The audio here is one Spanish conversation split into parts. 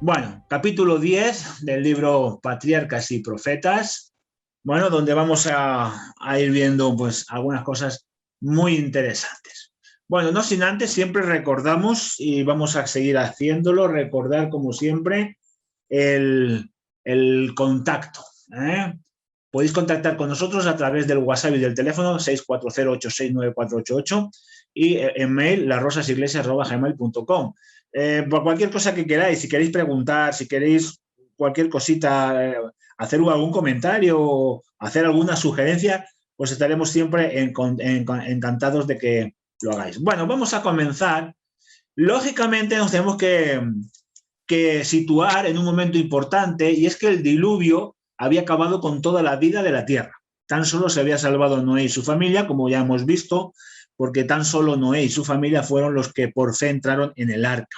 Bueno, capítulo 10 del libro Patriarcas y Profetas, bueno, donde vamos a ir viendo pues algunas cosas muy interesantes. Bueno, no sin antes, siempre recordamos y vamos a seguir haciéndolo, recordar como siempre el, el contacto. ¿eh? Podéis contactar con nosotros a través del WhatsApp y del teléfono 640869488 y en mail larosasiglesias@gmail.com. Por cualquier cosa que queráis, si queréis preguntar, si queréis cualquier cosita, hacer algún comentario o hacer alguna sugerencia, pues estaremos siempre encantados de que lo hagáis. Bueno, vamos a comenzar. Lógicamente nos tenemos que situar en un momento importante, y es que el diluvio había acabado con toda la vida de la tierra. Tan solo se había salvado Noé y su familia, como ya hemos visto, porque tan solo Noé y su familia fueron los que por fe entraron en el arca.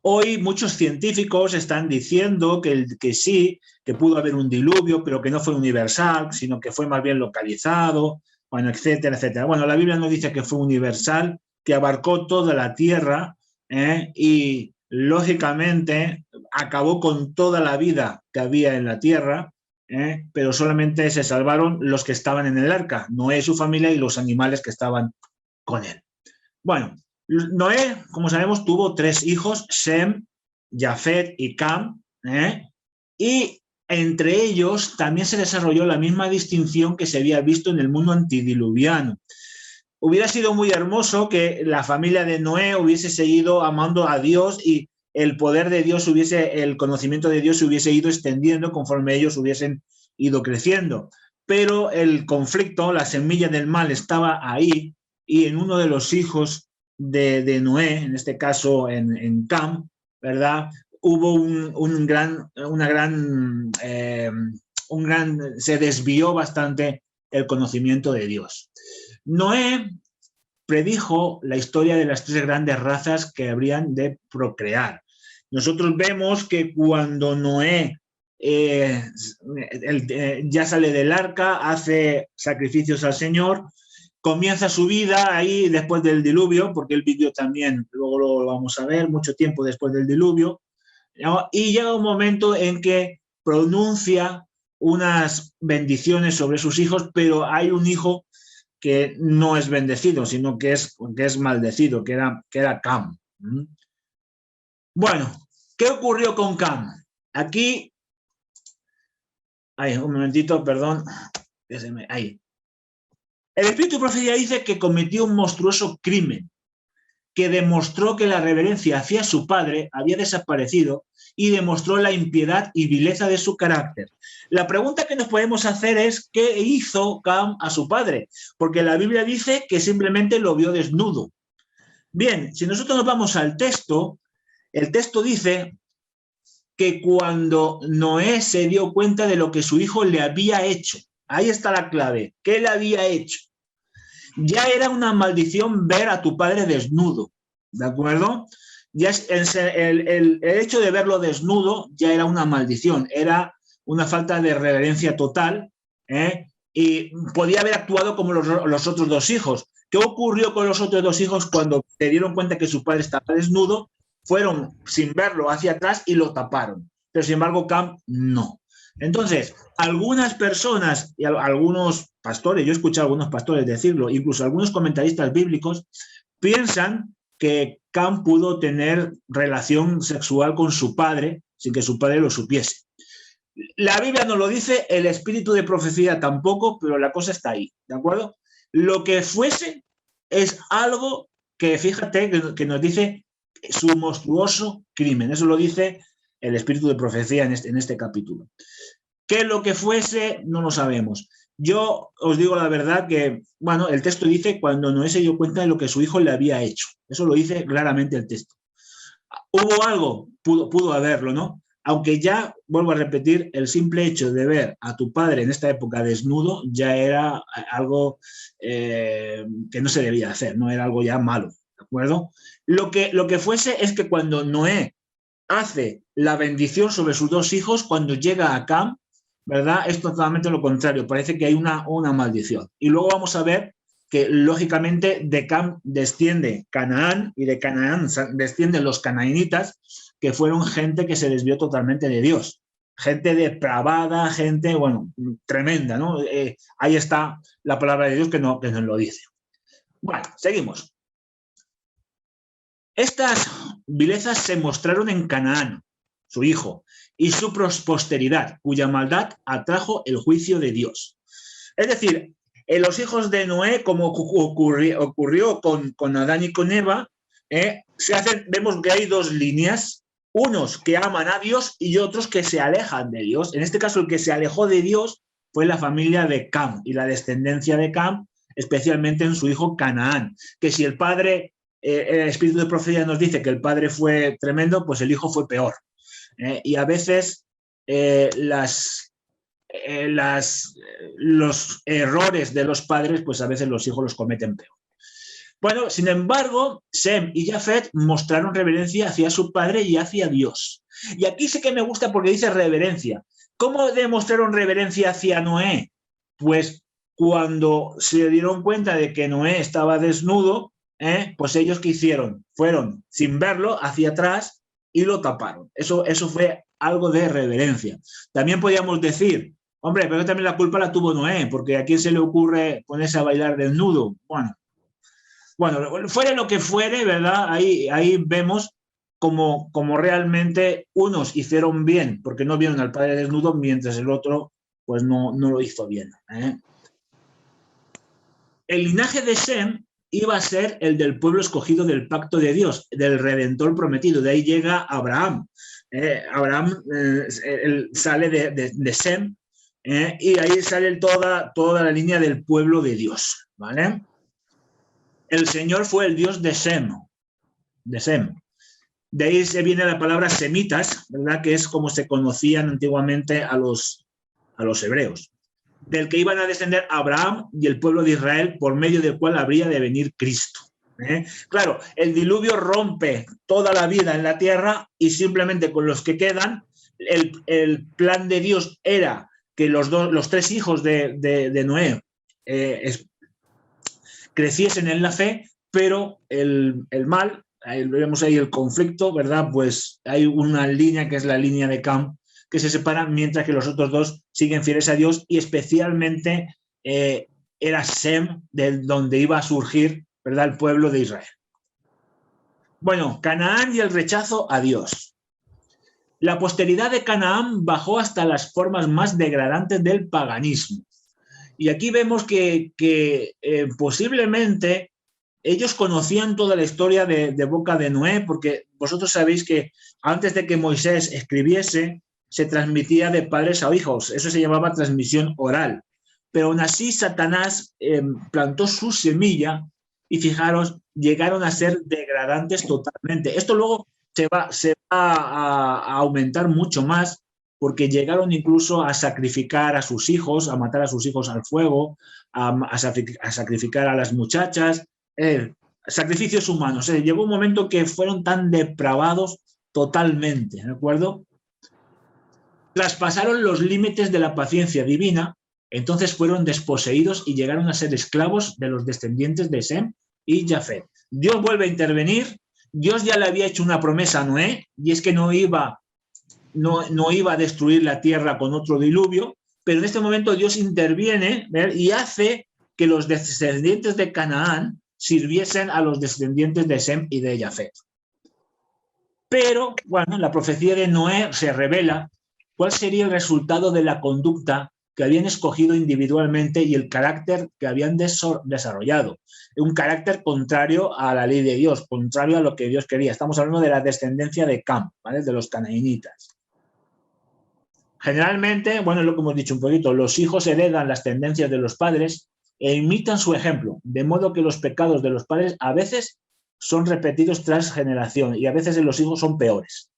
Hoy muchos científicos están diciendo que sí, que pudo haber un diluvio, pero que no fue universal, sino que fue más bien localizado, bueno, etcétera, etcétera. Bueno, la Biblia no dice que fue universal, que abarcó toda la tierra y lógicamente acabó con toda la vida que había en la tierra, pero solamente se salvaron los que estaban en el arca, Noé y su familia y los animales que estaban con él. Bueno, Noé, como sabemos, tuvo 3 hijos, Sem, Jafet y Cam, y entre ellos también se desarrolló la misma distinción que se había visto en el mundo antidiluviano. Hubiera sido muy hermoso que la familia de Noé hubiese seguido amando a Dios y el poder de Dios el conocimiento de Dios se hubiese ido extendiendo conforme ellos hubiesen ido creciendo. Pero el conflicto, la semilla del mal estaba ahí, y en uno de los hijos de Noé, en este caso en Cam, ¿verdad? Hubo se desvió bastante el conocimiento de Dios. Noé predijo la historia de las 3 grandes razas que habrían de procrear. Nosotros vemos que cuando Noé ya sale del arca, hace sacrificios al Señor, comienza su vida ahí después del diluvio, porque el vídeo también, luego lo vamos a ver, mucho tiempo después del diluvio, ¿no? Y llega un momento en que pronuncia unas bendiciones sobre sus hijos, pero hay un hijo que no es bendecido, sino que es maldecido, que era Cam. Bueno, ¿qué ocurrió con Cam? Aquí, un momentito, perdón, ahí. El Espíritu de Profecía dice que cometió un monstruoso crimen, que demostró que la reverencia hacia su padre había desaparecido y demostró la impiedad y vileza de su carácter. La pregunta que nos podemos hacer es ¿qué hizo Cam a su padre? Porque la Biblia dice que simplemente lo vio desnudo. Bien, si nosotros nos vamos al texto, el texto dice que cuando Noé se dio cuenta de lo que su hijo le había hecho, ahí está la clave, ¿qué le había hecho? Ya era una maldición ver a tu padre desnudo, ¿de acuerdo? Ya el hecho de verlo desnudo ya era una maldición, era una falta de reverencia total, y podía haber actuado como los otros 2 hijos. ¿Qué ocurrió con los otros 2 hijos cuando se dieron cuenta que su padre estaba desnudo? Fueron sin verlo hacia atrás y lo taparon. Pero sin embargo, Cam no. Entonces, algunas personas y algunos pastores, yo he escuchado a algunos pastores decirlo, incluso algunos comentaristas bíblicos, piensan que Cam pudo tener relación sexual con su padre sin que su padre lo supiese. La Biblia no lo dice, el espíritu de profecía tampoco, pero la cosa está ahí, ¿de acuerdo? Lo que fuese es algo que, fíjate, que nos dice su monstruoso crimen. Eso lo dice el espíritu de profecía en este capítulo. ¿Qué lo que fuese? No lo sabemos. Yo os digo la verdad que, bueno, el texto dice cuando Noé se dio cuenta de lo que su hijo le había hecho. Eso lo dice claramente el texto. ¿Hubo algo? Pudo haberlo, ¿no? Aunque ya, vuelvo a repetir, el simple hecho de ver a tu padre en esta época desnudo ya era algo que no se debía hacer, no era algo ya malo, ¿de acuerdo? Lo que fuese es que cuando Noé hace la bendición sobre sus 2 hijos, cuando llega a Cam, ¿verdad? Es totalmente lo contrario, parece que hay una maldición. Y luego vamos a ver que, lógicamente, de Cam desciende Canaán y de Canaán descienden los canaanitas, que fueron gente que se desvió totalmente de Dios. Gente depravada, gente, bueno, tremenda, ¿no? Ahí está la palabra de Dios que nos lo dice. Bueno, seguimos. Estas vilezas se mostraron en Canaán, su hijo, y su posteridad, cuya maldad atrajo el juicio de Dios. Es decir, en los hijos de Noé, como ocurrió con Adán y con Eva, vemos que hay dos líneas, unos que aman a Dios y otros que se alejan de Dios. En este caso, el que se alejó de Dios fue la familia de Cam y la descendencia de Cam, especialmente en su hijo Canaán, que si el padre, el espíritu de profecía nos dice que el padre fue tremendo, pues el hijo fue peor. Y a veces los errores de los padres, pues a veces los hijos los cometen peor. Bueno, sin embargo, Sem y Jafet mostraron reverencia hacia su padre y hacia Dios. Y aquí sí que me gusta porque dice reverencia. ¿Cómo demostraron reverencia hacia Noé? Pues cuando se dieron cuenta de que Noé estaba desnudo, pues ellos ¿qué hicieron? Fueron, sin verlo, hacia atrás y lo taparon. Eso fue algo de reverencia. También podríamos decir, hombre, pero también la culpa la tuvo Noé, porque ¿a quién se le ocurre ponerse a bailar desnudo? Bueno, fuera lo que fuere, ¿verdad? Ahí vemos como realmente unos hicieron bien, porque no vieron al padre desnudo, mientras el otro pues no lo hizo bien. El linaje de Sem iba a ser el del pueblo escogido del pacto de Dios, del Redentor prometido. De ahí llega Abraham. Abraham sale de Sem, y ahí sale toda la línea del pueblo de Dios, ¿vale? El Señor fue el Dios de Sem. De ahí se viene la palabra semitas, ¿verdad? Que es como se conocían antiguamente a los hebreos, del que iban a descender Abraham y el pueblo de Israel, por medio del cual habría de venir Cristo. Claro, el diluvio rompe toda la vida en la tierra y simplemente con los que quedan, el plan de Dios era que los tres hijos de Noé creciesen en la fe, pero el mal, vemos ahí el conflicto, ¿verdad? Pues hay una línea que es la línea de Cam, que se separan, mientras que los otros dos siguen fieles a Dios, y especialmente era Sem, de donde iba a surgir, ¿verdad?, el pueblo de Israel. Bueno, Canaán y el rechazo a Dios. La posteridad de Canaán bajó hasta las formas más degradantes del paganismo. Y aquí vemos que posiblemente ellos conocían toda la historia de boca de Noé, porque vosotros sabéis que antes de que Moisés escribiese, se transmitía de padres a hijos. Eso se llamaba transmisión oral. Pero aún así Satanás plantó su semilla y fijaros, llegaron a ser degradantes totalmente. Esto luego se va a aumentar mucho más, porque llegaron incluso a sacrificar a sus hijos, a matar a sus hijos al fuego, a sacrificar a las muchachas, sacrificios humanos. Llegó un momento que fueron tan depravados totalmente, ¿de acuerdo? Traspasaron los límites de la paciencia divina, entonces fueron desposeídos y llegaron a ser esclavos de los descendientes de Sem y Jafet. Dios vuelve a intervenir. Dios ya le había hecho una promesa a Noé, y es que no iba a destruir la tierra con otro diluvio, pero en este momento Dios interviene, ¿ver?, y hace que los descendientes de Canaán sirviesen a los descendientes de Sem y de Jafet. Pero, bueno, la profecía de Noé se revela cuál sería el resultado de la conducta que habían escogido individualmente y el carácter que habían desarrollado. Un carácter contrario a la ley de Dios, contrario a lo que Dios quería. Estamos hablando de la descendencia de Cam, ¿vale?, de los canaanitas. Generalmente, bueno, es lo que hemos dicho un poquito, los hijos heredan las tendencias de los padres e imitan su ejemplo, de modo que los pecados de los padres a veces son repetidos tras generación, y a veces en los hijos son peores,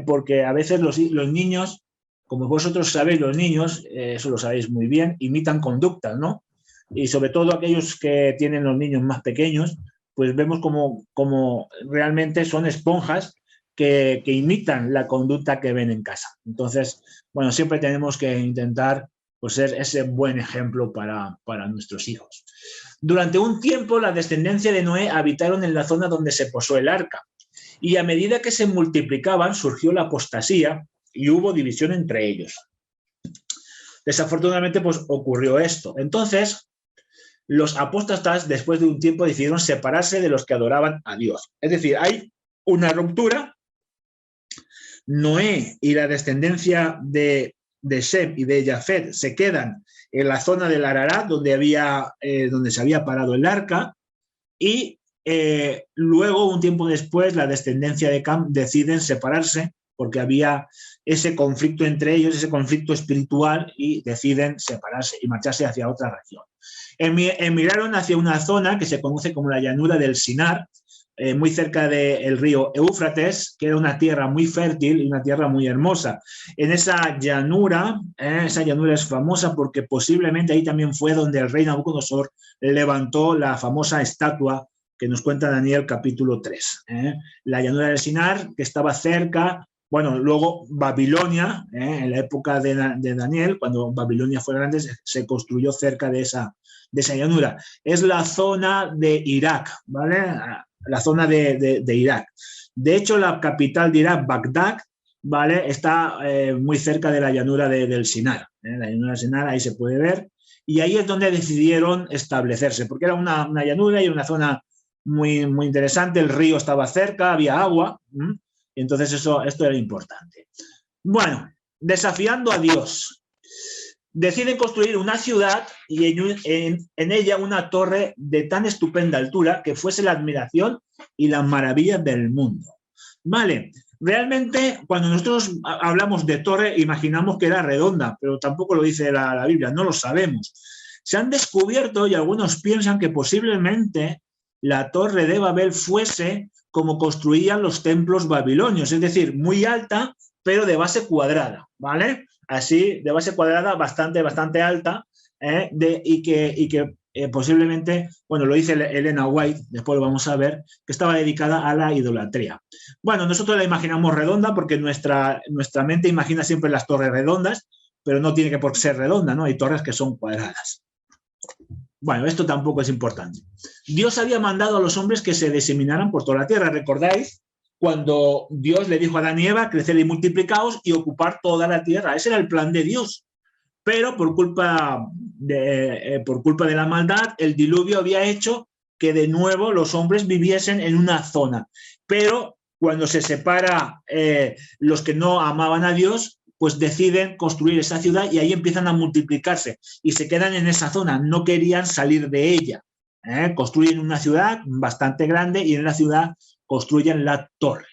porque a veces los niños, como vosotros sabéis, los niños, eso lo sabéis muy bien, imitan conductas, ¿no? Y sobre todo aquellos que tienen los niños más pequeños, pues vemos como realmente son esponjas que imitan la conducta que ven en casa. Entonces, bueno, siempre tenemos que intentar, pues, ser ese buen ejemplo para nuestros hijos. Durante un tiempo, la descendencia de Noé habitaron en la zona donde se posó el arca, Y a medida que se multiplicaban, surgió la apostasía y hubo división entre ellos. Desafortunadamente, pues ocurrió esto. Entonces, los apóstatas, después de un tiempo, decidieron separarse de los que adoraban a Dios. Es decir, hay una ruptura. Noé y la descendencia de Sem y de Jafet se quedan en la zona del Ararat, donde se había parado el arca, y luego, un tiempo después, la descendencia de Cam deciden separarse porque había ese conflicto entre ellos, ese conflicto espiritual, y deciden separarse y marcharse hacia otra región. Emigraron hacia una zona que se conoce como la llanura del Sinar, muy cerca del río Éufrates, que era una tierra muy fértil y una tierra muy hermosa. En esa llanura es famosa porque posiblemente ahí también fue donde el rey Nabucodonosor levantó la famosa estatua que nos cuenta Daniel capítulo 3. La llanura del Sinar, que estaba cerca, bueno, luego Babilonia, en la época de Daniel, cuando Babilonia fue grande, se construyó cerca de esa llanura. Es la zona de Irak, ¿vale? La zona de Irak. De hecho, la capital de Irak, Bagdad, ¿vale? Está muy cerca de la llanura del Sinar. La llanura del Sinar, ahí se puede ver. Y ahí es donde decidieron establecerse, porque era una llanura y una zona muy, muy interesante. El río estaba cerca, había agua. Entonces, esto era importante. Bueno, desafiando a Dios. Deciden construir una ciudad y en ella una torre de tan estupenda altura que fuese la admiración y la maravilla del mundo. Vale, realmente cuando nosotros hablamos de torre imaginamos que era redonda, pero tampoco lo dice la Biblia, no lo sabemos. Se han descubierto y algunos piensan que posiblemente la torre de Babel fuese como construían los templos babilonios, es decir, muy alta, pero de base cuadrada, ¿vale? Así, de base cuadrada, bastante alta, y que posiblemente, bueno, lo dice Elena White, después lo vamos a ver, que estaba dedicada a la idolatría. Bueno, nosotros la imaginamos redonda porque nuestra mente imagina siempre las torres redondas, pero no tiene que por ser redonda, ¿no? Hay torres que son cuadradas. Bueno, esto tampoco es importante. Dios había mandado a los hombres que se diseminaran por toda la tierra. ¿Recordáis? Cuando Dios le dijo a Adán y Eva, crecer y multiplicaos y ocupar toda la tierra. Ese era el plan de Dios. Pero por culpa de la maldad, el diluvio había hecho que de nuevo los hombres viviesen en una zona. Pero cuando se separa los que no amaban a Dios, pues deciden construir esa ciudad y ahí empiezan a multiplicarse y se quedan en esa zona, no querían salir de ella. Construyen una ciudad bastante grande y en la ciudad construyen la torre.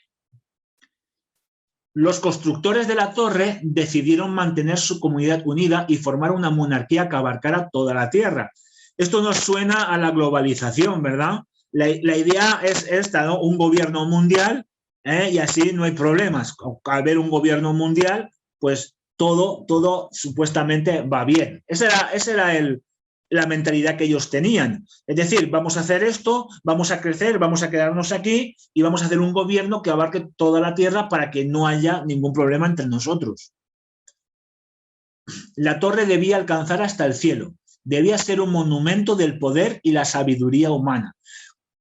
Los constructores de la torre decidieron mantener su comunidad unida y formar una monarquía que abarcara toda la tierra. Esto nos suena a la globalización, ¿verdad? La idea es esta, ¿no? Un gobierno mundial, y así no hay problemas. Al haber un gobierno mundial, pues todo supuestamente va bien. Esa era la mentalidad que ellos tenían. Es decir, vamos a hacer esto, vamos a crecer, vamos a quedarnos aquí y vamos a hacer un gobierno que abarque toda la tierra para que no haya ningún problema entre nosotros. La torre debía alcanzar hasta el cielo. Debía ser un monumento del poder y la sabiduría humana.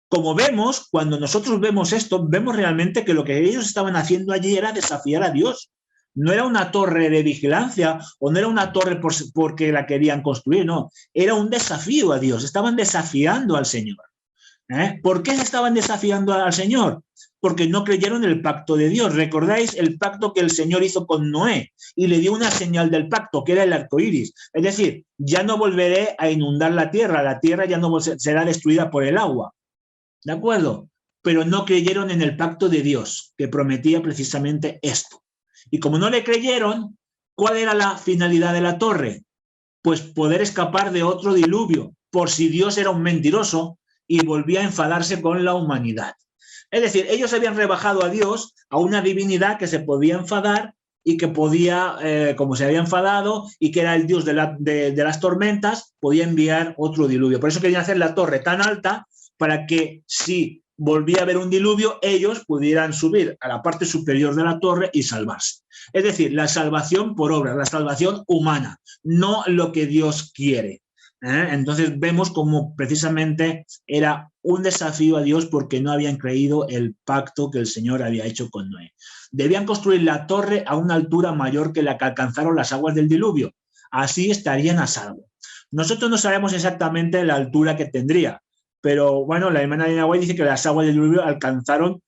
Como vemos, cuando nosotros vemos esto, vemos realmente que lo que ellos estaban haciendo allí era desafiar a Dios. No era una torre de vigilancia o no era una torre porque la querían construir, no. Era un desafío a Dios, estaban desafiando al Señor. ¿Por qué estaban desafiando al Señor? Porque no creyeron en el pacto de Dios. ¿Recordáis el pacto que el Señor hizo con Noé? Y le dio una señal del pacto, que era el arco iris. Es decir, ya no volveré a inundar la tierra ya no será destruida por el agua. ¿De acuerdo? Pero no creyeron en el pacto de Dios, que prometía precisamente esto. Y como no le creyeron, ¿cuál era la finalidad de la torre? Pues poder escapar de otro diluvio, por si Dios era un mentiroso y volvía a enfadarse con la humanidad. Es decir, ellos habían rebajado a Dios a una divinidad que se podía enfadar y que podía, como se había enfadado y que era el Dios de las tormentas, podía enviar otro diluvio. Por eso querían hacer la torre tan alta para que si volvía a haber un diluvio, ellos pudieran subir a la parte superior de la torre y salvarse. Es decir, la salvación por obra, la salvación humana, no lo que Dios quiere. Entonces vemos como precisamente era un desafío a Dios porque no habían creído el pacto que el Señor había hecho con Noé. Debían construir la torre a una altura mayor que la que alcanzaron las aguas del diluvio. Así estarían a salvo. Nosotros no sabemos exactamente la altura que tendría, pero bueno, la hermana de White dice que las aguas del diluvio alcanzaron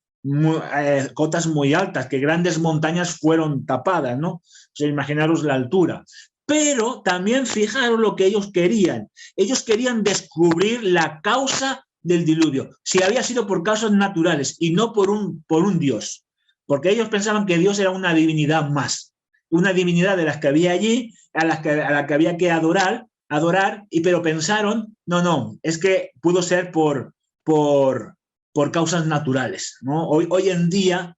cotas muy altas, que grandes montañas fueron tapadas, ¿no? O sea, imaginaros la altura. Pero también fijaros lo que ellos querían. Ellos querían descubrir la causa del diluvio, si había sido por causas naturales y no por un Dios. Porque ellos pensaban que Dios era una divinidad más, una divinidad de las que había allí, a la que había que adorar, pero pensaron, no, es que pudo ser por causas naturales, ¿no? Hoy en día,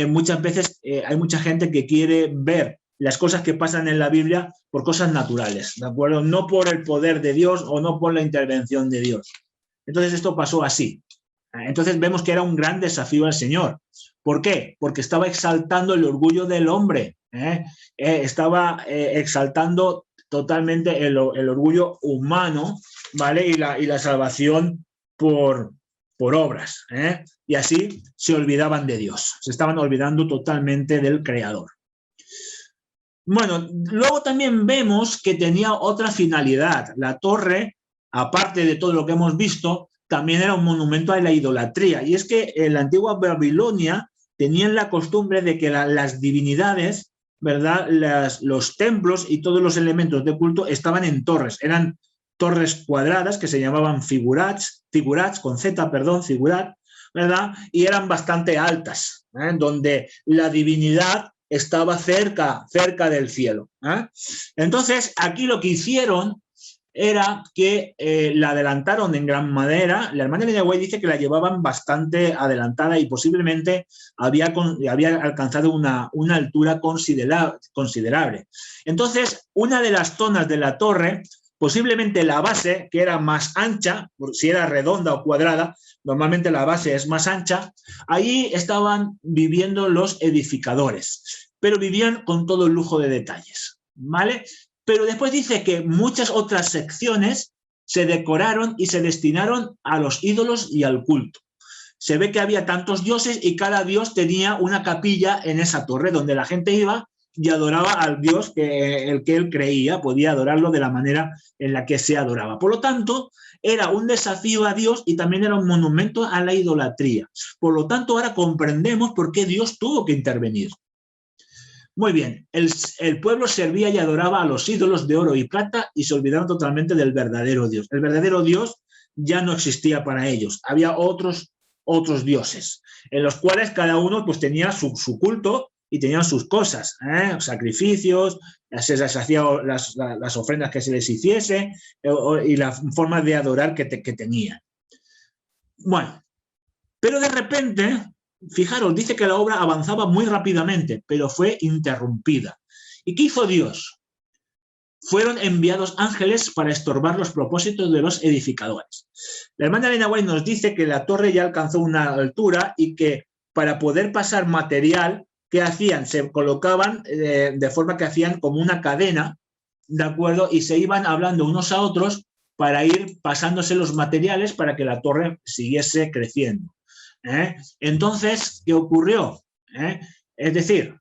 muchas veces hay mucha gente que quiere ver las cosas que pasan en la Biblia por cosas naturales, ¿de acuerdo? No por el poder de Dios o no por la intervención de Dios. Entonces esto pasó así. Entonces vemos que era un gran desafío al Señor. ¿Por qué? Porque estaba exaltando el orgullo del hombre. Estaba exaltando totalmente el orgullo humano, ¿vale? Y la salvación por obras. Y así se olvidaban de Dios. Se estaban olvidando totalmente del Creador. Bueno, luego también vemos que tenía otra finalidad. La torre, aparte de todo lo que hemos visto, también era un monumento a la idolatría. Y es que en la antigua Babilonia tenían la costumbre de que las divinidades, ¿verdad? Los templos y todos los elementos de culto estaban en torres. Eran torres cuadradas que se llamaban figurats con Z, perdón, figurat, ¿verdad? Y eran bastante altas, donde la divinidad estaba cerca del cielo. Entonces, aquí lo que hicieron era que la adelantaron en gran manera. La hermana de White dice que la llevaban bastante adelantada y posiblemente había alcanzado una altura considerable. Entonces, una de las zonas de la torre, posiblemente la base, que era más ancha, si era redonda o cuadrada, normalmente la base es más ancha, ahí estaban viviendo los edificadores, pero vivían con todo el lujo de detalles, ¿vale? Pero después dice que muchas otras secciones se decoraron y se destinaron a los ídolos y al culto. Se ve que había tantos dioses y cada dios tenía una capilla en esa torre donde la gente iba y adoraba al Dios el que él creía, podía adorarlo de la manera en la que se adoraba. Por lo tanto, era un desafío a Dios y también era un monumento a la idolatría. Por lo tanto, ahora comprendemos por qué Dios tuvo que intervenir. Muy bien, el pueblo servía y adoraba a los ídolos de oro y plata y se olvidaron totalmente del verdadero Dios. El verdadero Dios ya no existía para ellos. Había otros dioses, en los cuales cada uno pues tenía su culto y tenían sus cosas, sacrificios, se les hacían las ofrendas que se les hiciese y la forma de adorar que tenían. Bueno, pero de repente, fijaros, dice que la obra avanzaba muy rápidamente, pero fue interrumpida. ¿Y qué hizo Dios? Fueron enviados ángeles para estorbar los propósitos de los edificadores. La hermana Elena White nos dice que la torre ya alcanzó una altura y que para poder pasar material, ¿qué hacían? Se colocaban de forma que hacían como una cadena, ¿de acuerdo? Y se iban hablando unos a otros para ir pasándose los materiales para que la torre siguiese creciendo. Entonces, ¿qué ocurrió? Es decir,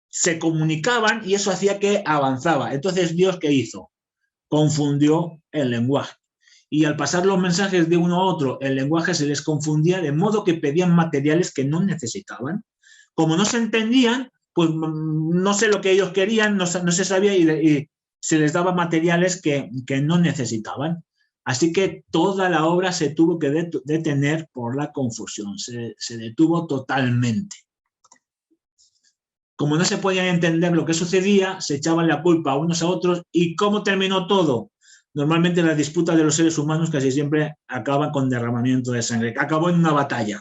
se comunicaban y eso hacía que avanzaba. Entonces, ¿Dios qué hizo? Confundió el lenguaje. Y al pasar los mensajes de uno a otro, el lenguaje se les confundía, de modo que pedían materiales que no necesitaban. Como no se entendían, pues no sé lo que ellos querían, no se sabía y se les daba materiales que no necesitaban. Así que toda la obra se tuvo que detener por la confusión, se detuvo totalmente. Como no se podía entender lo que sucedía, se echaban la culpa unos a otros. ¿Y cómo terminó todo? Normalmente las disputas de los seres humanos casi siempre acaban con derramamiento de sangre. Acabó en una batalla.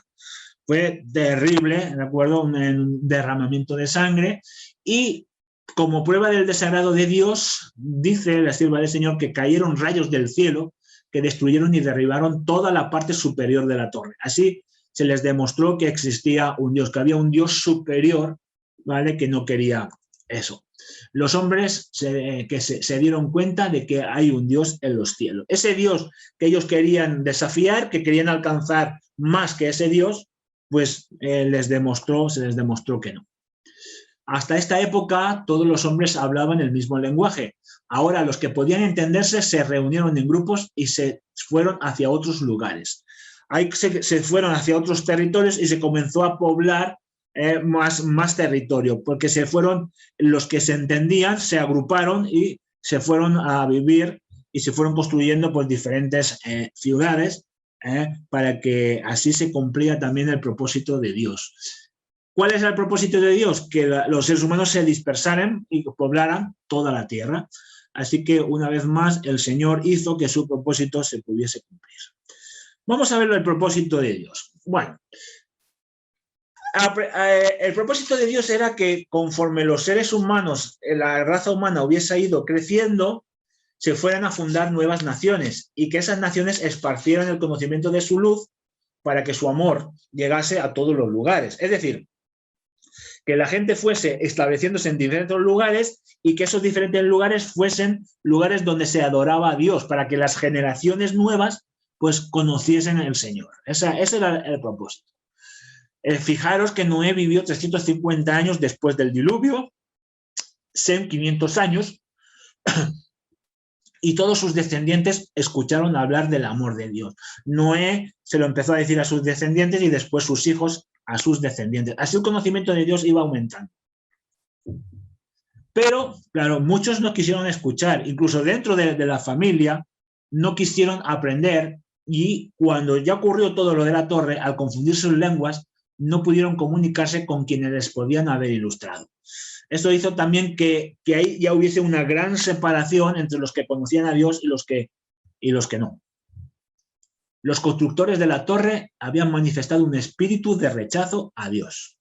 Fue terrible, ¿de acuerdo? Un derramamiento de sangre. Y como prueba del desagrado de Dios, dice la sierva del Señor que cayeron rayos del cielo que destruyeron y derribaron toda la parte superior de la torre. Así se les demostró que existía un Dios, que había un Dios superior, ¿vale? Que no quería Eso. Los hombres se dieron cuenta de que hay un Dios en los cielos. Ese Dios que ellos querían desafiar, que querían alcanzar más que ese Dios, pues se les demostró que no. Hasta esta época todos los hombres hablaban el mismo lenguaje. Ahora los que podían entenderse se reunieron en grupos y se fueron hacia otros lugares. Ahí se fueron hacia otros territorios y se comenzó a poblar más territorio, porque se fueron los que se entendían, se agruparon y se fueron a vivir y se fueron construyendo pues diferentes ciudades para que así se cumplía también el propósito de Dios. ¿Cuál es el propósito de Dios? Que los seres humanos se dispersaran y poblaran toda la tierra. Así que una vez más el Señor hizo que su propósito se pudiese cumplir. Vamos a ver el propósito de Dios. Bueno, el propósito de Dios era que conforme los seres humanos, la raza humana hubiese ido creciendo, se fueran a fundar nuevas naciones y que esas naciones esparcieran el conocimiento de su luz para que su amor llegase a todos los lugares. Es decir, que la gente fuese estableciéndose en diferentes lugares y que esos diferentes lugares fuesen lugares donde se adoraba a Dios, para que las generaciones nuevas pues conociesen al Señor. Ese era el propósito. Fijaros que Noé vivió 350 años después del diluvio, 500 años, y todos sus descendientes escucharon hablar del amor de Dios. Noé se lo empezó a decir a sus descendientes y después sus hijos a sus descendientes. Así el conocimiento de Dios iba aumentando. Pero, claro, muchos no quisieron escuchar, incluso dentro de la familia no quisieron aprender, y cuando ya ocurrió todo lo de la torre, al confundir sus lenguas, no pudieron comunicarse con quienes les podían haber ilustrado. Esto hizo también que ahí ya hubiese una gran separación entre los que conocían a Dios y los que no. Los constructores de la torre habían manifestado un espíritu de rechazo a Dios.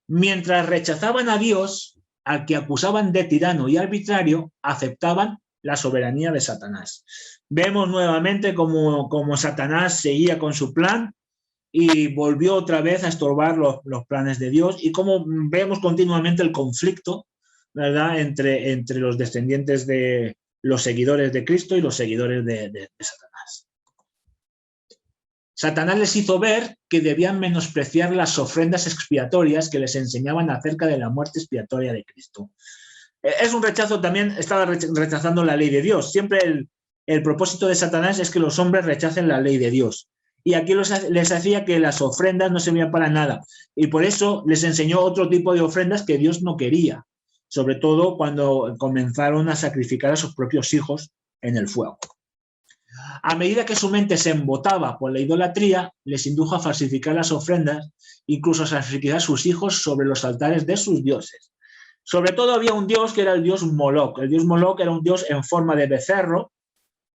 Mientras rechazaban a Dios, al que acusaban de tirano y arbitrario, aceptaban la soberanía de Satanás. Vemos nuevamente cómo Satanás seguía con su plan y volvió otra vez a estorbar los planes de Dios, y como vemos continuamente el conflicto, ¿verdad?, entre los descendientes de los seguidores de Cristo y los seguidores de Satanás. Satanás les hizo ver que debían menospreciar las ofrendas expiatorias que les enseñaban acerca de la muerte expiatoria de Cristo. Es un rechazo también, estaba rechazando la ley de Dios. Siempre el propósito de Satanás es que los hombres rechacen la ley de Dios. Y aquí les hacía que las ofrendas no servían para nada. Y por eso les enseñó otro tipo de ofrendas que Dios no quería. Sobre todo cuando comenzaron a sacrificar a sus propios hijos en el fuego. A medida que su mente se embotaba por la idolatría, les indujo a falsificar las ofrendas, incluso a sacrificar a sus hijos sobre los altares de sus dioses. Sobre todo había un dios que era el dios Moloch. El dios Moloch era un dios en forma de becerro,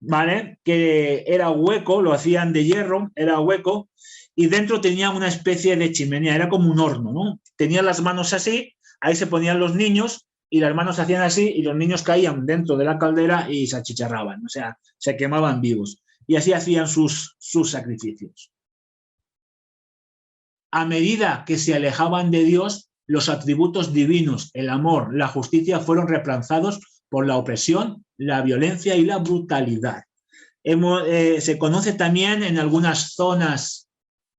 ¿vale?, que era hueco, lo hacían de hierro, era hueco, y dentro tenía una especie de chimenea, era como un horno, ¿no? Tenían las manos así, ahí se ponían los niños, y las manos hacían así, y los niños caían dentro de la caldera y se achicharraban, o sea, se quemaban vivos. Y así hacían sus sacrificios. A medida que se alejaban de Dios, los atributos divinos, el amor, la justicia, fueron reemplazados por la opresión, la violencia y la brutalidad. Se conoce también en algunas zonas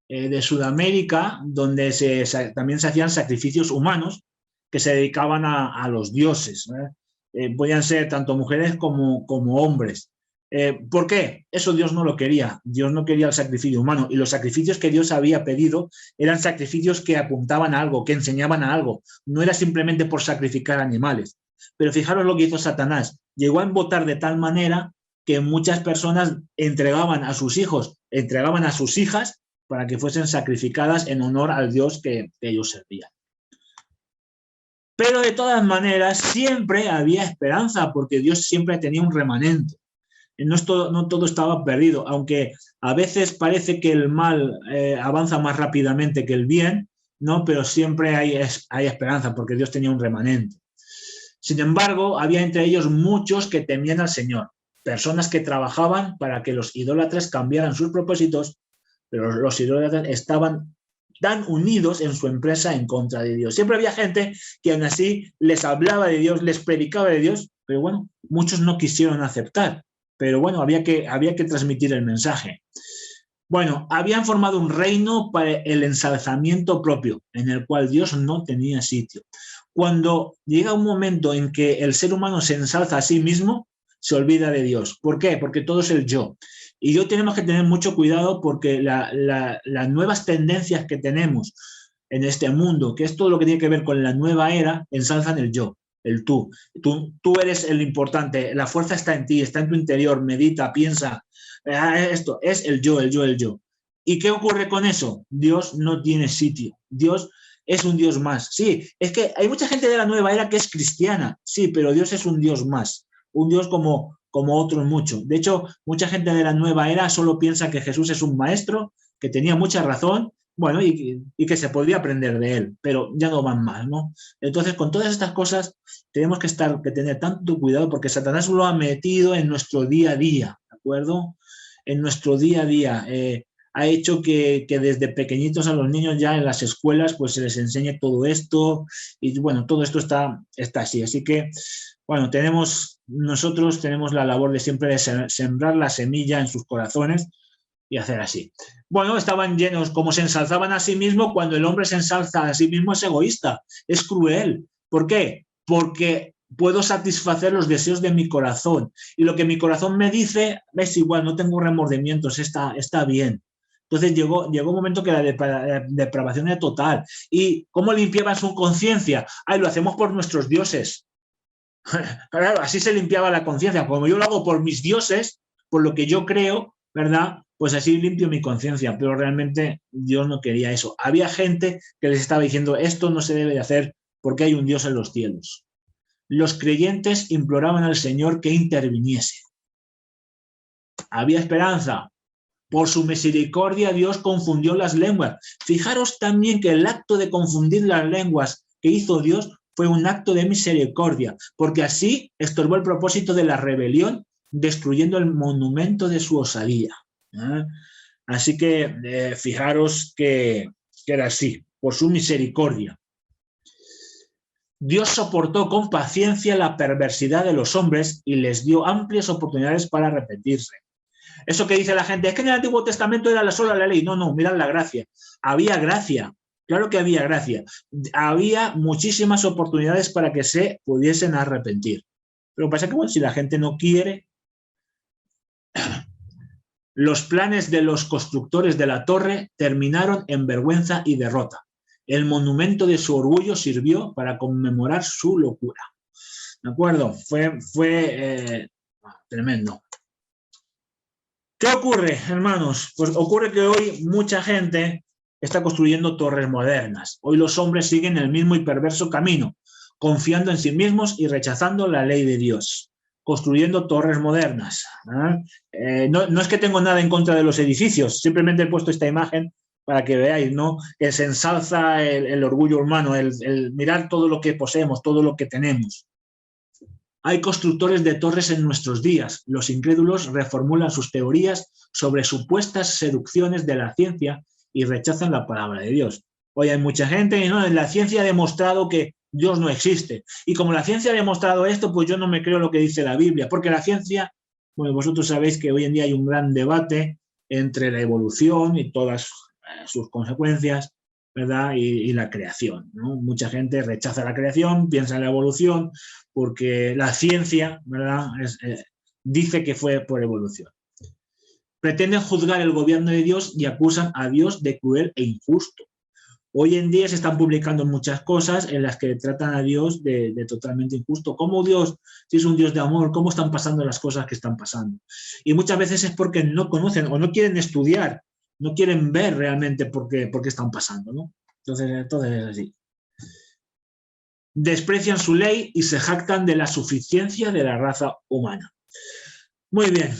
de Sudamérica donde también se hacían sacrificios humanos que se dedicaban a los dioses. Podían ser tanto mujeres como hombres. ¿Por qué? Eso Dios no lo quería. Dios no quería el sacrificio humano, y los sacrificios que Dios había pedido eran sacrificios que apuntaban a algo, que enseñaban a algo. No era simplemente por sacrificar animales. Pero fijaros lo que hizo Satanás. Llegó a embotar de tal manera que muchas personas entregaban a sus hijos, entregaban a sus hijas para que fuesen sacrificadas en honor al Dios que ellos servían. Pero de todas maneras siempre había esperanza, porque Dios siempre tenía un remanente. No todo estaba perdido, aunque a veces parece que el mal avanza más rápidamente que el bien, ¿no? Pero siempre hay esperanza, porque Dios tenía un remanente. Sin embargo, había entre ellos muchos que temían al Señor, personas que trabajaban para que los idólatras cambiaran sus propósitos, pero los idólatras estaban tan unidos en su empresa en contra de Dios. Siempre había gente que aún así les hablaba de Dios, les predicaba de Dios, pero bueno, muchos no quisieron aceptar. Pero bueno, había que transmitir el mensaje. Bueno, habían formado un reino para el ensalzamiento propio, en el cual Dios no tenía sitio. Cuando llega un momento en que el ser humano se ensalza a sí mismo, se olvida de Dios. ¿Por qué? Porque todo es el yo. Y yo tenemos que tener mucho cuidado porque las nuevas tendencias que tenemos en este mundo, que es todo lo que tiene que ver con la nueva era, ensalzan el yo, el tú. Tú eres el importante, la fuerza está en ti, está en tu interior, medita, piensa. Esto es el yo, el yo, el yo. ¿Y qué ocurre con eso? Dios no tiene sitio. Dios es un Dios más. Sí, es que hay mucha gente de la nueva era que es cristiana, sí, pero Dios es un Dios más. Un Dios como otros muchos. De hecho, mucha gente de la nueva era solo piensa que Jesús es un maestro, que tenía mucha razón, bueno, y que se podría aprender de él, pero ya no van más, ¿no? Entonces, con todas estas cosas, tenemos que tener tanto cuidado porque Satanás lo ha metido en nuestro día a día, ¿de acuerdo? En nuestro día a día. Ha hecho que desde pequeñitos a los niños ya en las escuelas pues se les enseñe todo esto y bueno, todo esto está así. Así que, bueno, nosotros tenemos la labor de siempre de sembrar la semilla en sus corazones y hacer así. Bueno, estaban llenos, como se ensalzaban a sí mismos, cuando el hombre se ensalza a sí mismo es egoísta, es cruel. ¿Por qué? Porque puedo satisfacer los deseos de mi corazón y lo que mi corazón me dice es igual, no tengo remordimientos, está bien. Entonces llegó un momento que la depravación era total. ¿Y cómo limpiaban su conciencia? Lo hacemos por nuestros dioses. Claro, así se limpiaba la conciencia. Como yo lo hago por mis dioses, por lo que yo creo, ¿verdad? Pues así limpio mi conciencia. Pero realmente Dios no quería eso. Había gente que les estaba diciendo, esto no se debe de hacer porque hay un Dios en los cielos. Los creyentes imploraban al Señor que interviniese. Había esperanza. Por su misericordia Dios confundió las lenguas. Fijaros también que el acto de confundir las lenguas que hizo Dios fue un acto de misericordia, porque así estorbó el propósito de la rebelión, destruyendo el monumento de su osadía. Así que fijaros que era así, por su misericordia. Dios soportó con paciencia la perversidad de los hombres y les dio amplias oportunidades para arrepentirse. Eso que dice la gente, es que en el Antiguo Testamento era sola la ley. No, mirad la gracia. Había gracia, claro que había gracia. Había muchísimas oportunidades para que se pudiesen arrepentir. Pero lo que pasa es que, bueno, si la gente no quiere, los planes de los constructores de la torre terminaron en vergüenza y derrota. El monumento de su orgullo sirvió para conmemorar su locura. ¿De acuerdo? Fue tremendo. ¿Qué ocurre, hermanos? Pues ocurre que hoy mucha gente está construyendo torres modernas. Hoy los hombres siguen el mismo y perverso camino, confiando en sí mismos y rechazando la ley de Dios, construyendo torres modernas. No es que tengo nada en contra de los edificios, simplemente he puesto esta imagen para que veáis, ¿no? Que se ensalza el orgullo humano, el mirar todo lo que poseemos, todo lo que tenemos. Hay constructores de torres en nuestros días. Los incrédulos reformulan sus teorías sobre supuestas seducciones de la ciencia y rechazan la palabra de Dios. Hoy hay mucha gente, ¿no? La ciencia ha demostrado que Dios no existe. Y como la ciencia ha demostrado esto, pues yo no me creo lo que dice la Biblia, porque la ciencia, bueno, vosotros sabéis que hoy en día hay un gran debate entre la evolución y todas sus consecuencias, ¿verdad? Y la creación, ¿no? Mucha gente rechaza la creación, piensa en la evolución, porque la ciencia, ¿verdad? Dice que fue por evolución. Pretenden juzgar el gobierno de Dios y acusan a Dios de cruel e injusto. Hoy en día se están publicando muchas cosas en las que tratan a Dios de totalmente injusto. ¿Cómo Dios, si es un Dios de amor, cómo están pasando las cosas que están pasando? Y muchas veces es porque no conocen o no quieren estudiar, no quieren ver realmente por qué están pasando, ¿no? Entonces es así. Desprecian su ley y se jactan de la suficiencia de la raza humana. Muy bien,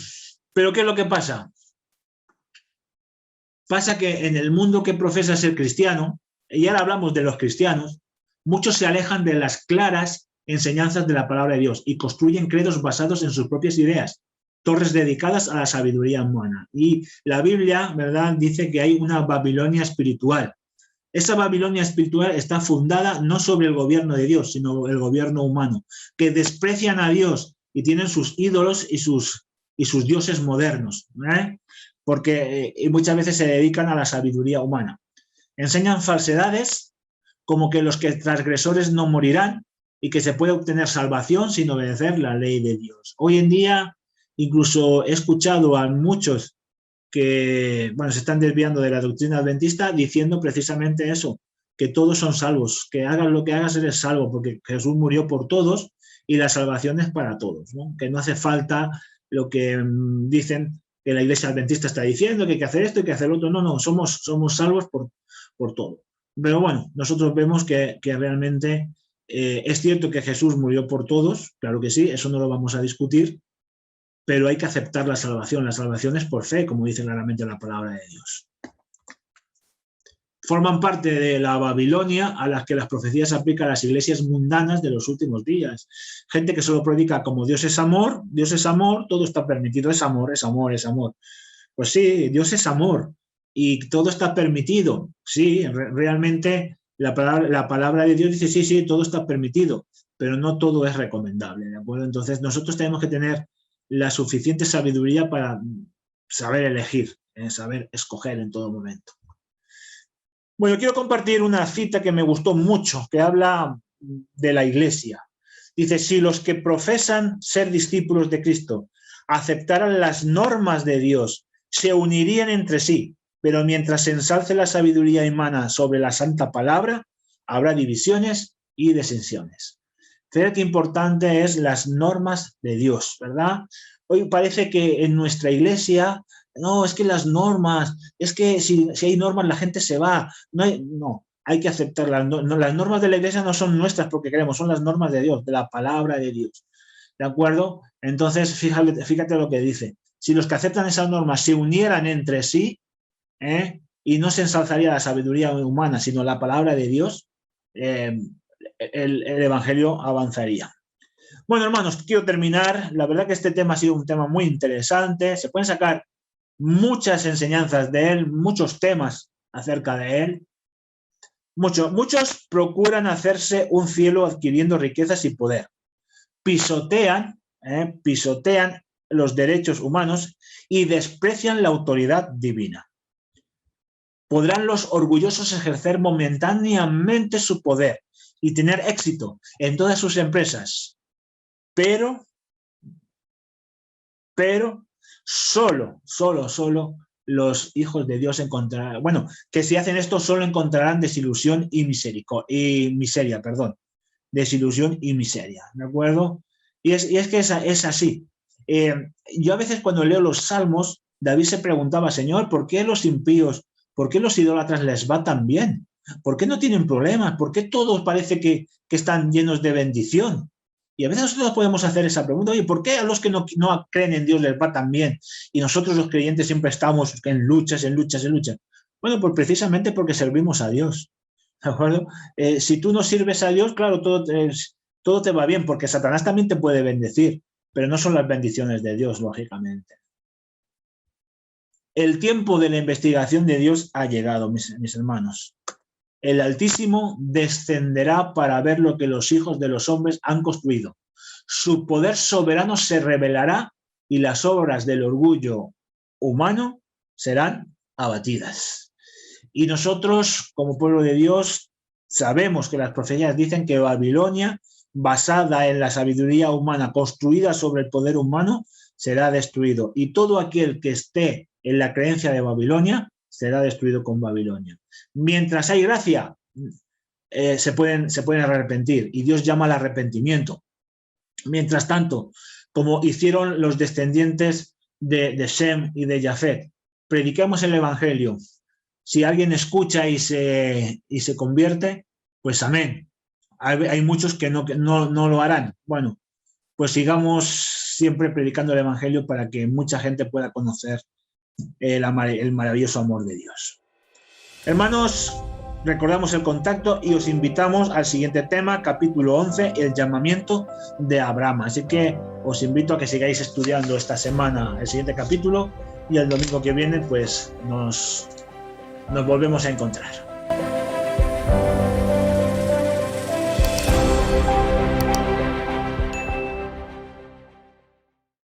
pero ¿qué es lo que pasa? Pasa que en el mundo que profesa ser cristiano, y ahora hablamos de los cristianos, muchos se alejan de las claras enseñanzas de la palabra de Dios y construyen credos basados en sus propias ideas, torres dedicadas a la sabiduría humana. Y la Biblia, ¿verdad?, dice que hay una Babilonia espiritual. Esa Babilonia espiritual está fundada no sobre el gobierno de Dios, sino el gobierno humano, que desprecian a Dios y tienen sus ídolos y sus dioses modernos, porque muchas veces se dedican a la sabiduría humana. Enseñan falsedades como que los que transgresores no morirán y que se puede obtener salvación sin obedecer la ley de Dios. Hoy en día, incluso he escuchado a muchos que se están desviando de la doctrina adventista diciendo precisamente eso, que todos son salvos, que hagas lo que hagas eres salvo, porque Jesús murió por todos y la salvación es para todos, ¿no? Que no hace falta lo que dicen que la iglesia adventista está diciendo, que hay que hacer esto y que hacer lo otro. No, somos salvos por todo. Pero bueno, nosotros vemos que realmente es cierto que Jesús murió por todos, claro que sí, eso no lo vamos a discutir, pero hay que aceptar la salvación. La salvación es por fe, como dice claramente la palabra de Dios. Forman parte de la Babilonia a las que las profecías aplican a las iglesias mundanas de los últimos días. Gente que solo predica como Dios es amor, todo está permitido, es amor, es amor, es amor. Pues sí, Dios es amor y todo está permitido. Sí, realmente la palabra de Dios dice sí, todo está permitido, pero no todo es recomendable, ¿de acuerdo? Entonces nosotros tenemos que tener la suficiente sabiduría para saber elegir, saber escoger en todo momento. Bueno, quiero compartir una cita que me gustó mucho, que habla de la iglesia. Dice, si los que profesan ser discípulos de Cristo aceptaran las normas de Dios, se unirían entre sí, pero mientras se ensalce la sabiduría humana sobre la santa palabra, habrá divisiones y disensiones. Fíjate qué importante es las normas de Dios, ¿verdad? Hoy parece que en nuestra iglesia, no, es que las normas, es que si hay normas la gente se va. No, hay que aceptarlas. No, las normas de la iglesia no son nuestras porque queremos, son las normas de Dios, de la palabra de Dios. ¿De acuerdo? Entonces, fíjate lo que dice. Si los que aceptan esas normas se unieran entre sí, y no se ensalzaría la sabiduría humana, sino la palabra de Dios, el evangelio avanzaría. Bueno, hermanos, quiero terminar. La verdad que este tema ha sido un tema muy interesante. Se pueden sacar muchas enseñanzas de él, muchos temas acerca de él. Muchos procuran hacerse un cielo adquiriendo riquezas y poder. Pisotean los derechos humanos y desprecian la autoridad divina. Podrán los orgullosos ejercer momentáneamente su poder y tener éxito en todas sus empresas, pero solo los hijos de Dios encontrarán, que si hacen esto solo encontrarán desilusión y miseria, desilusión y miseria, ¿de acuerdo? Y es que es así. Yo a veces cuando leo los salmos, David se preguntaba, Señor, ¿por qué los impíos, por qué los idólatras les va tan bien? ¿Por qué no tienen problemas? ¿Por qué todos parece que están llenos de bendición? Y a veces nosotros podemos hacer esa pregunta, oye, ¿por qué a los que no creen en Dios les va tan bien? Y nosotros los creyentes siempre estamos en luchas. Bueno, pues precisamente porque servimos a Dios, ¿de acuerdo? Si tú no sirves a Dios, claro, todo te va bien, porque Satanás también te puede bendecir, pero no son las bendiciones de Dios, lógicamente. El tiempo de la investigación de Dios ha llegado, mis hermanos. El Altísimo descenderá para ver lo que los hijos de los hombres han construido. Su poder soberano se revelará y las obras del orgullo humano serán abatidas. Y nosotros, como pueblo de Dios, sabemos que las profecías dicen que Babilonia, basada en la sabiduría humana, construida sobre el poder humano, será destruido. Y todo aquel que esté en la creencia de Babilonia será destruido con Babilonia. Mientras hay gracia, se pueden arrepentir y Dios llama al arrepentimiento. Mientras tanto, como hicieron los descendientes de Shem y de Jafet, prediquemos el evangelio. Si alguien escucha y se convierte, pues amén. Hay muchos que no lo harán. Bueno, pues sigamos siempre predicando el evangelio para que mucha gente pueda conocer el maravilloso amor de Dios. Hermanos, recordamos el contacto y os invitamos al siguiente tema, capítulo 11, el llamamiento de Abraham. Así que os invito a que sigáis estudiando esta semana el siguiente capítulo y el domingo que viene pues nos volvemos a encontrar. Dios.